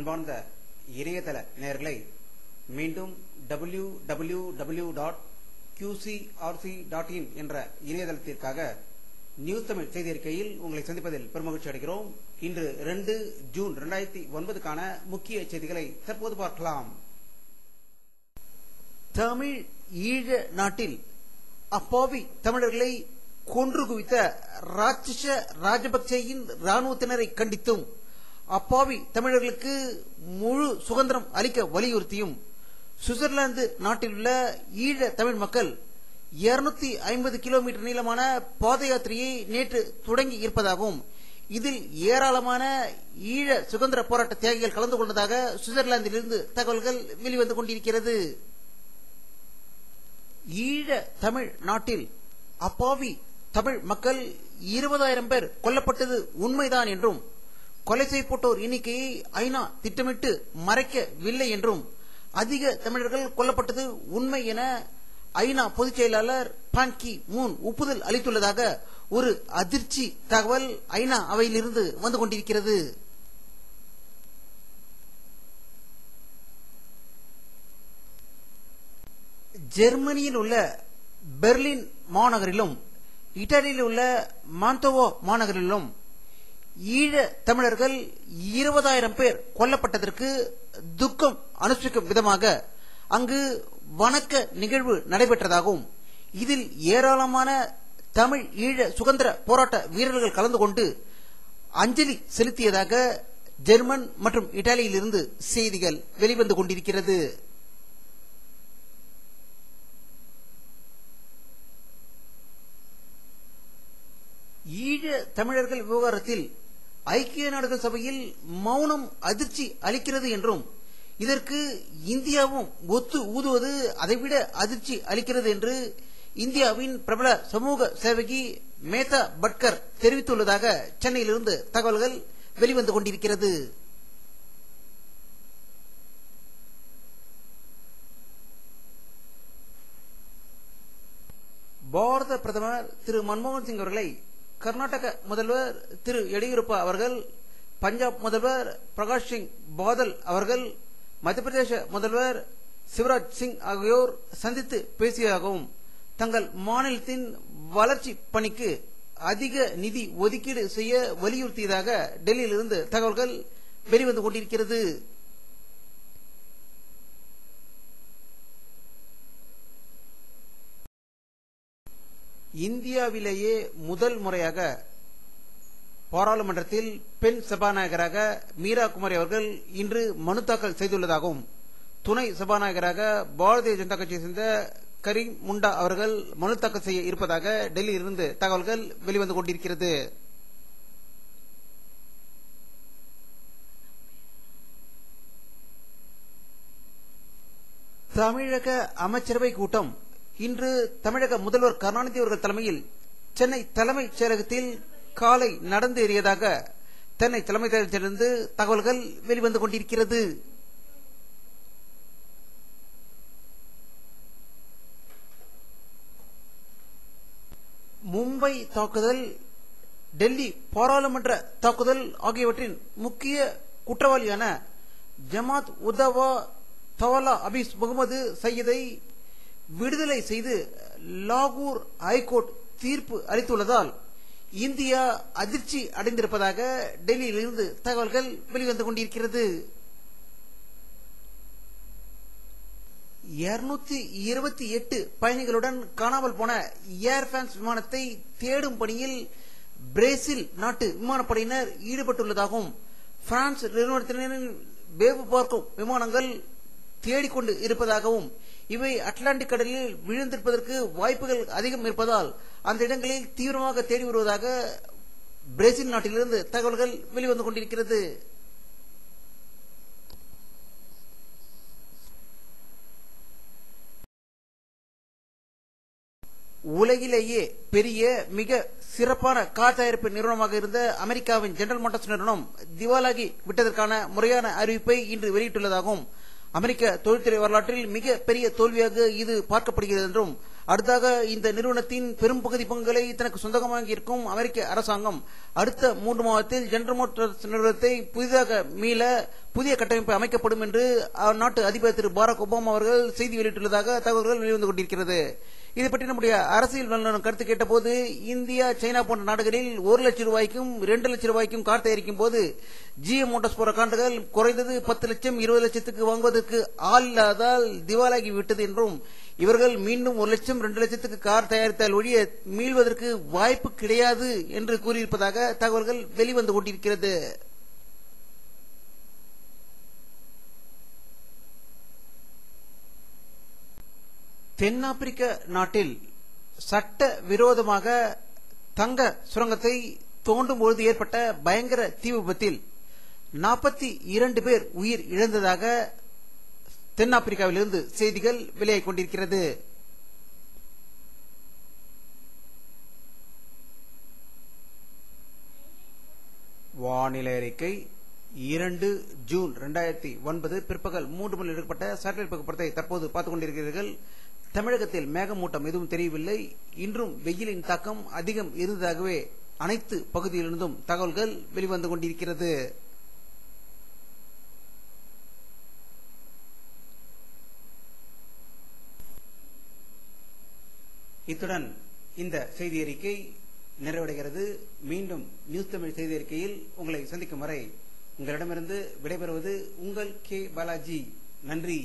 அன்பார்ந்த இணையதள நேயர்களை மீண்டும் www.qcrc.in என்ற இணையதளத்திற்காக நியூஸ் தமிழ் செய்தி அறிக்கையில் உங்களை சந்திப்பதில் பெருமகிழ்ச்சி அடைகிறோம். இன்று 2 ஜூன் 2009க்கான முக்கிய செய்திகளை தற்போது பார்க்கலாம். தமிழ் ஈழ நாட்டில் அப்பாவி தமிழர்களை கொன்று குவித்த ராட்சச ராஜபக்சேயின் ராணுவத்தினரை கண்டித்தும் அப்பாவி தமிழர்களுக்கு முழு சுதந்திரம் அளிக்க வலியுறுத்தியும் சுவிட்சர்லாந்து நாட்டில் உள்ள ஈழ தமிழ் மக்கள் 250 கிலோமீட்டர் நீளமான பாத யாத்திரையை நேற்று தொடங்கி இருப்பதாகவும் இதில் ஏராளமான ஈழ சுதந்திர போராட்ட தியாகிகள் கலந்து கொண்டதாக சுவிட்சர்லாந்திலிருந்து தகவல்கள் வெளிவந்து கொண்டிருக்கிறது. ஈழ தமிழ் நாட்டில் அப்பாவி தமிழ் மக்கள் 20,000 பேர் கொல்லப்பட்டது உண்மைதான் என்றும் கொலை செய்யப்பட்டோர் எண்ணிக்கையை ஐநா திட்டமிட்டு மறைக்கவில்லை என்றும் அதிக தமிழர்கள் கொல்லப்பட்டது உண்மை என ஐநா பொதுச் செயலாளர் பான் கி மூன் ஒப்புதல் அளித்துள்ளதாக ஒரு அதிர்ச்சி தகவல் ஐநா அவையிலிருந்து வந்து கொண்டிருக்கிறது. ஜெர்மனியில் உள்ள பெர்லின் மாநகரிலும் இத்தாலியில் உள்ள மாந்தோவோ மாநகரிலும் ஈழ தமிழர்கள் 20,000 பேர் கொல்லப்பட்டதற்கு துக்கம் அனுஷ்டிக்கும் விதமாக அங்கு வணக்க நிகழ்வு நடைபெற்றதாகவும் இதில் ஏராளமான தமிழ் ஈழ சுதந்திர போராட்ட வீரர்கள் கலந்து கொண்டு அஞ்சலி செலுத்தியதாக ஜெர்மன் மற்றும் இத்தாலியிலிருந்து செய்திகள் வெளிவந்து கொண்டிருக்கிறது. ஈழ தமிழர்கள் விவகாரத்தில் ஐக்கிய நாடுகள் சபையில் மௌனம் அதிர்ச்சி அளிக்கிறது என்றும் இதற்கு இந்தியாவும் ஒத்து ஊதுவது அதைவிட அதிர்ச்சி அளிக்கிறது என்று இந்தியாவின் பிரபல சமூக சேவகி மேதா பட்கர் தெரிவித்துள்ளதாக சென்னையிலிருந்து தகவல்கள் வெளிவந்து கொண்டிருக்கிறது. பாரத பிரதமர் திரு மன்மோகன் சிங் அவர்களை கர்நாடக முதல்வர் திரு எடியூரப்பா அவர்கள், பஞ்சாப் முதல்வர் பிரகாஷ் சிங் பாதல் அவர்கள், மத்திய பிரதேச முதல்வர் சிவராஜ் சிங் ஆகியோர் சந்தித்து பேசியதாகவும் தங்கள் மாநிலத்தின் வளர்ச்சி பணிக்கு அதிக நிதி ஒதுக்கீடு செய்ய வலியுறுத்தியதாக டெல்லியிலிருந்து தகவல்கள் வெளிவந்து கொண்டிருக்கிறது. இந்தியாவிலேயே முதல் முறையாக பாராளுமன்றத்தில் பெண் சபாநாயகராக மீரா குமாரி அவர்கள் இன்று மனு தாக்கல் செய்துள்ளதாகவும் துணை சபாநாயகராக பாரதிய ஜனதா கட்சியை சேர்ந்த கரீம் முண்டா அவர்கள் மனு தாக்கல் செய்ய இருப்பதாக டெல்லியிலிருந்து தகவல்கள் வெளிவந்து கொண்டிருக்கிறது. தமிழக அமைச்சரவை கூட்டம் இன்று தமிழக முதல்வர் கருணாநிதி அவர்கள் தலைமையில் சென்னை தலைமைச் செயலகத்தில் காலை நடந்தேறியதாக சென்னை தலைமைச் செயலகத்திலிருந்து தகவல்கள் வெளிவந்து கொண்டிருக்கிறது. மும்பை தாக்குதல், டெல்லி பாராளுமன்ற தாக்குதல் ஆகியவற்றின் முக்கிய குற்றவாளியான ஜமாத் உத்தவா தவாலா அபீஸ் முகமது சையதை விடுதலை செய்து லாகூர் ஹைகோர்ட் தீர்ப்பு அளித்துள்ளதால் இந்தியா அதிர்ச்சி அடைந்திருப்பதாக டெல்லியிலிருந்து தகவல்கள் வெளிவந்து கொண்டிருக்கிறது. 228 பயணிகளுடன் காணாமல் போன ஏர் பிரான்ஸ் விமானத்தை தேடும் பணியில் பிரேசில் நாட்டு விமானப்படையினர் ஈடுபட்டுள்ளதாகவும் பிரான்ஸ் நிறுவனத்தினரின் வேவு பார்க்கும் விமானங்கள் தேடிக்கொண்டு இருப்பதாகவும் இவை அட்லாண்டிக் கடலில் விழுந்திருப்பதற்கு வாய்ப்புகள் அதிகம் இருப்பதால் அந்த இடங்களில் தீவிரமாக தேடி வருவதாக பிரேசில் நாட்டிலிருந்து தகவல்கள் வெளிவந்து கொண்டிருக்கிறது. உலகிலேயே பெரிய மிக சிறப்பான கார் தயாரிப்பு நிறுவனமாக இருந்த அமெரிக்காவின் ஜெனரல் மோட்டார்ஸ் நிறுவனம் திவாலாகி விட்டதற்கான முறையான அறிவிப்பை இன்று வெளியிட்டுள்ளதாகவும் அமெரிக்க தொழில்துறை வரலாற்றில் மிக பெரிய தோல்வியாக இது பார்க்கப்படுகிறது என்றும் அடுத்தாக இந்த நிறுவனத்தின் பெரும் பகுதி பங்குகளை தனக்கு சொந்தமாக இருக்கும் அமெரிக்க அரசாங்கம் அடுத்த 3 மாதத்தில் ஜெனரல் மோட்டார்ஸ் நிறுவனத்தை புதிதாக மீள புதிய கட்டமைப்பு அமைக்கப்படும் என்று அந்நாட்டு அதிபர் திரு பாரக் ஒபாமா அவர்கள் செய்தி வெளியிட்டுள்ளதாக தகவல்கள் வெளிவந்து கொண்டிருக்கிறது. இதை பற்றி நம்முடைய அரசியல் வல்லுநர் கருத்து கேட்டபோது, இந்தியா, சைனா போன்ற நாடுகளில் 1 லட்சம் ரூபாய்க்கும் 2 லட்சம் ரூபாய்க்கும் கார் தயாரிக்கும் போது GM மோட்டார்ஸ் போன்ற கார்கள் குறைந்தது 10 லட்சம் 20 லட்சத்துக்கு வாங்குவதற்கு ஆள் இல்லாதால் திவாலாகி விட்டது என்றும், இவர்கள் மீண்டும் 1 லட்சம் 2 லட்சத்துக்கு கார் தயாரித்தால் ஒழிய மீள்வதற்கு வாய்ப்பு கிடையாது என்று கூறியிருப்பதாக தகவல்கள் வெளிவந்து கொண்டிருக்கிறது. தென்னாப்பிரிக்க நாட்டில் சட்ட விரோதமாக தங்க சுரங்கத்தை தோண்டும் பொழுது ஏற்பட்ட பயங்கர தீ விபத்தில் 42 பேர் உயிர் இழந்ததாக தென்னாப்பிரிக்காவிலிருந்து செய்திகள் வெளியாகிக் கொண்டிருக்கிறது. வானிலை அறிக்கை 2 ஜூன் 2009 பிற்பகல் 3 மணி எடுக்கப்பட்ட சேட்டலைட் புகைப்படத்தை தற்போது பார்த்துக் கொண்டிருக்கிறீர்கள். தமிழகத்தில் மேகமூட்டம் எதுவும் தெரியவில்லை. இன்றும் வெயிலின் தாக்கம் அதிகம் இருந்ததாகவே அனைத்து பகுதியிலிருந்தும் தகவல்கள் வெளிவந்து கொண்டிருக்கிறது. இத்துடன் இந்த செய்தி அறிக்கை நிறைவடைகிறது. மீண்டும் நியூஸ் தமிழ் செய்தி அறிக்கையில் உங்களை சந்திக்கும் வரை உங்களிடமிருந்து விடைபெறுவது உங்கள் கே பாலாஜி. நன்றி.